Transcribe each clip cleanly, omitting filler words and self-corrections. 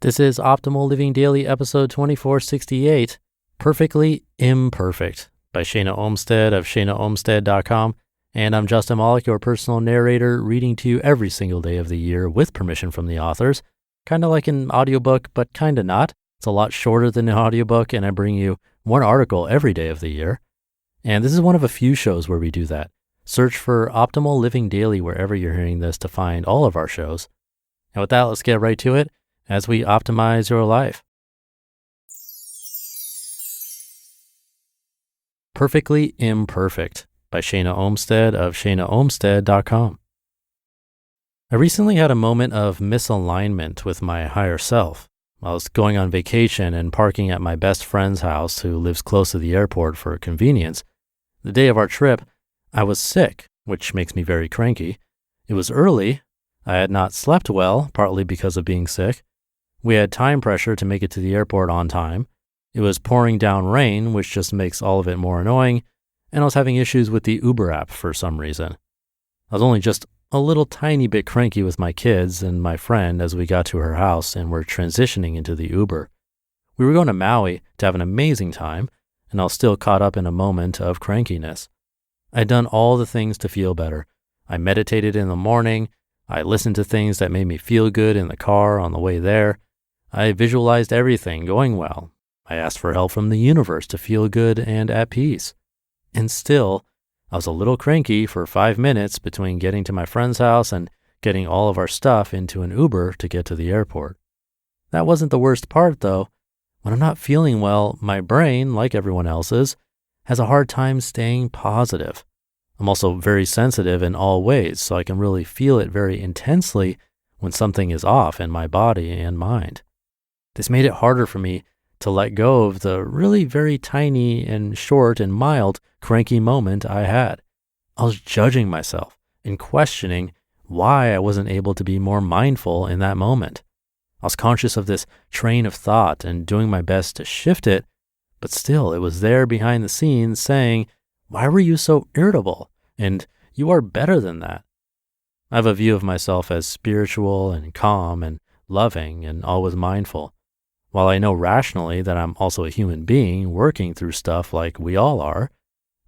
This is Optimal Living Daily, episode 2468, Perfectly Imperfect, by Shana Olmstead of shanaolmstead.com. And I'm Justin Malik, your personal narrator, reading to you every single day of the year with permission from the authors. Kind of like an audiobook, but kind of not. It's a lot shorter than an audiobook, and I bring you one article every day of the year. And this is one of a few shows where we do that. Search for Optimal Living Daily wherever you're hearing this to find all of our shows. And with that, let's get right to it as we optimize your life. Perfectly Imperfect, by Shana Olmstead of shanaolmstead.com. I recently had a moment of misalignment with my higher self. I was going on vacation and parking at my best friend's house, who lives close to the airport, for convenience. The day of our trip, I was sick, which makes me very cranky. It was early. I had not slept well, partly because of being sick. We had time pressure to make it to the airport on time. It was pouring down rain, which just makes all of it more annoying, and I was having issues with the Uber app for some reason. I was only just a little tiny bit cranky with my kids and my friend as we got to her house and were transitioning into the Uber. We were going to Maui to have an amazing time, and I was still caught up in a moment of crankiness. I'd done all the things to feel better. I meditated in the morning. I listened to things that made me feel good in the car on the way there. I visualized everything going well. I asked for help from the universe to feel good and at peace. And still, I was a little cranky for 5 minutes between getting to my friend's house and getting all of our stuff into an Uber to get to the airport. That wasn't the worst part, though. When I'm not feeling well, my brain, like everyone else's, has a hard time staying positive. I'm also very sensitive in all ways, so I can really feel it very intensely when something is off in my body and mind. This made it harder for me to let go of the really very tiny and short and mild cranky moment I had. I was judging myself and questioning why I wasn't able to be more mindful in that moment. I was conscious of this train of thought and doing my best to shift it, but still it was there behind the scenes saying, "Why were you so irritable? And you are better than that." I have a view of myself as spiritual and calm and loving and always mindful. While I know rationally that I'm also a human being working through stuff like we all are,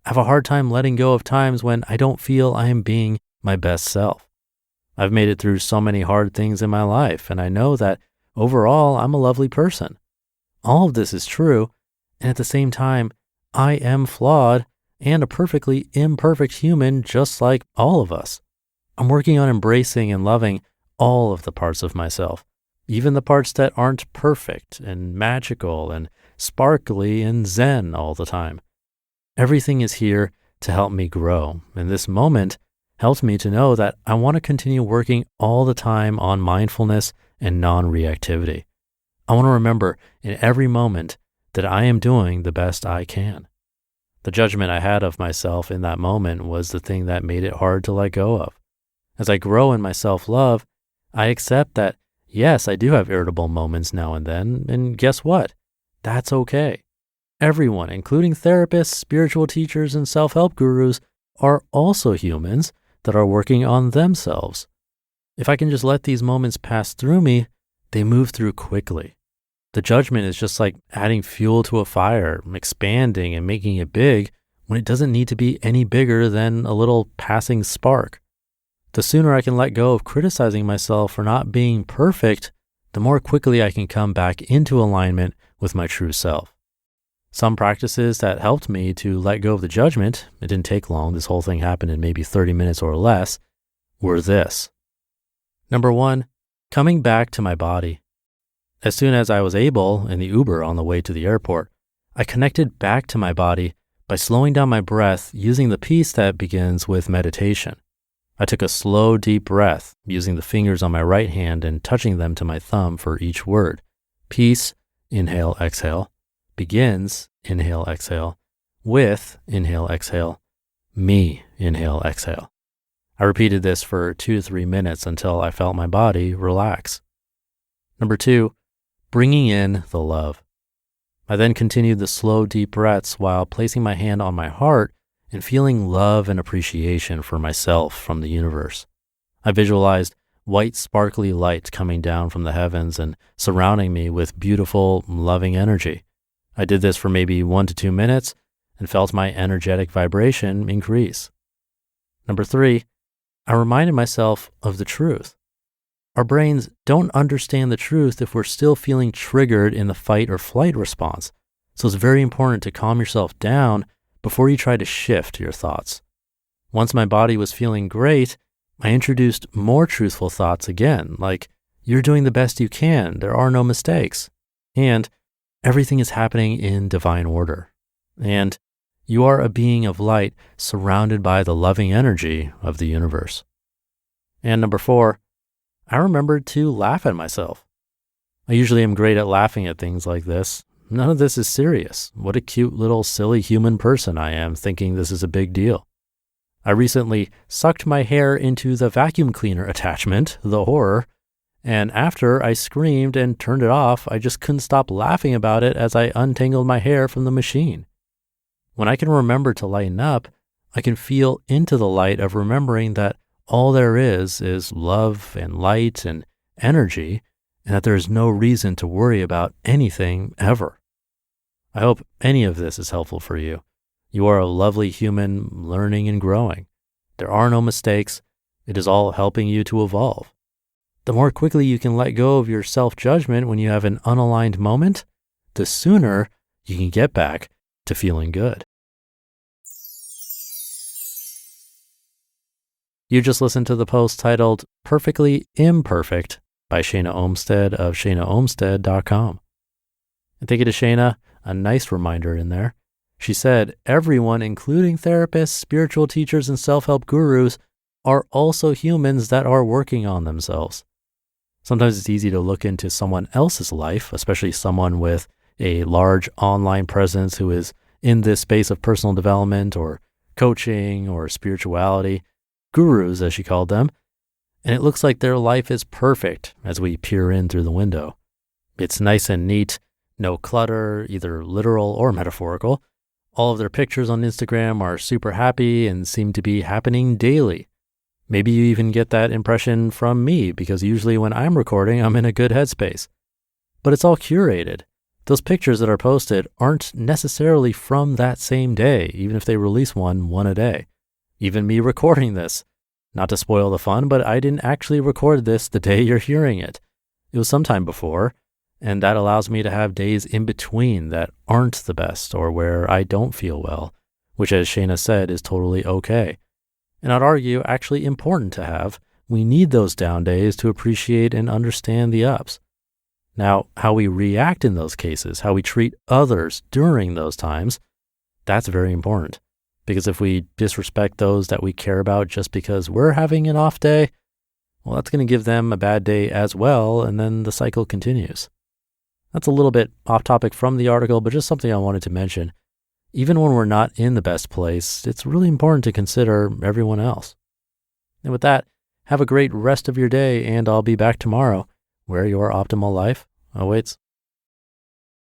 I have a hard time letting go of times when I don't feel I am being my best self. I've made it through so many hard things in my life, and I know that overall I'm a lovely person. All of this is true, and at the same time, I am flawed and a perfectly imperfect human just like all of us. I'm working on embracing and loving all of the parts of myself, even the parts that aren't perfect and magical and sparkly and zen all the time. Everything is here to help me grow, and this moment helped me to know that I want to continue working all the time on mindfulness and non-reactivity. I want to remember in every moment that I am doing the best I can. The judgment I had of myself in that moment was the thing that made it hard to let go of. As I grow in my self-love, I accept that yes, I do have irritable moments now and then, and guess what? That's okay. Everyone, including therapists, spiritual teachers, and self-help gurus, are also humans that are working on themselves. If I can just let these moments pass through me, they move through quickly. The judgment is just like adding fuel to a fire, expanding and making it big when it doesn't need to be any bigger than a little passing spark. The sooner I can let go of criticizing myself for not being perfect, the more quickly I can come back into alignment with my true self. Some practices that helped me to let go of the judgment, it didn't take long, this whole thing happened in maybe 30 minutes or less, were this. Number 1, coming back to my body. As soon as I was able, in the Uber on the way to the airport, I connected back to my body by slowing down my breath using the piece that begins with meditation. I took a slow, deep breath, using the fingers on my right hand and touching them to my thumb for each word. Peace, inhale, exhale. Begins, inhale, exhale. With, inhale, exhale. Me, inhale, exhale. I repeated this for 2 to 3 minutes until I felt my body relax. Number 2, bringing in the love. I then continued the slow, deep breaths while placing my hand on my heart and feeling love and appreciation for myself from the universe. I visualized white sparkly light coming down from the heavens and surrounding me with beautiful, loving energy. I did this for maybe 1 to 2 minutes and felt my energetic vibration increase. Number 3, I reminded myself of the truth. Our brains don't understand the truth if we're still feeling triggered in the fight or flight response. So it's very important to calm yourself down before you try to shift your thoughts. Once my body was feeling great, I introduced more truthful thoughts again, like, you're doing the best you can, there are no mistakes, and everything is happening in divine order, and you are a being of light surrounded by the loving energy of the universe. And number 4, I remembered to laugh at myself. I usually am great at laughing at things like this. None of this is serious. What a cute little silly human person I am thinking this is a big deal. I recently sucked my hair into the vacuum cleaner attachment, the horror, and after I screamed and turned it off, I just couldn't stop laughing about it as I untangled my hair from the machine. When I can remember to lighten up, I can feel into the light of remembering that all there is love and light and energy, and that there is no reason to worry about anything ever. I hope any of this is helpful for you. You are a lovely human learning and growing. There are no mistakes. It is all helping you to evolve. The more quickly you can let go of your self-judgment when you have an unaligned moment, the sooner you can get back to feeling good. You just listened to the post titled Perfectly Imperfect by Shana Olmstead of shanaolmstead.com. And thank you to Shana, a nice reminder in there. She said, everyone, including therapists, spiritual teachers, and self-help gurus, are also humans that are working on themselves. Sometimes it's easy to look into someone else's life, especially someone with a large online presence who is in this space of personal development or coaching or spirituality, gurus as she called them, and it looks like their life is perfect as we peer in through the window. It's nice and neat, no clutter, either literal or metaphorical. All of their pictures on Instagram are super happy and seem to be happening daily. Maybe you even get that impression from me because usually when I'm recording, I'm in a good headspace. But it's all curated. Those pictures that are posted aren't necessarily from that same day, even if they release one a day. Even me recording this. Not to spoil the fun, but I didn't actually record this the day you're hearing it. It was sometime before, and that allows me to have days in between that aren't the best or where I don't feel well, which, as Shana said, is totally okay. And I'd argue actually important to have. We need those down days to appreciate and understand the ups. Now, how we react in those cases, how we treat others during those times, that's very important. Because if we disrespect those that we care about just because we're having an off day, well, that's going to give them a bad day as well, and then the cycle continues. That's a little bit off topic from the article, but just something I wanted to mention. Even when we're not in the best place, it's really important to consider everyone else. And with that, have a great rest of your day, and I'll be back tomorrow, where your optimal life awaits.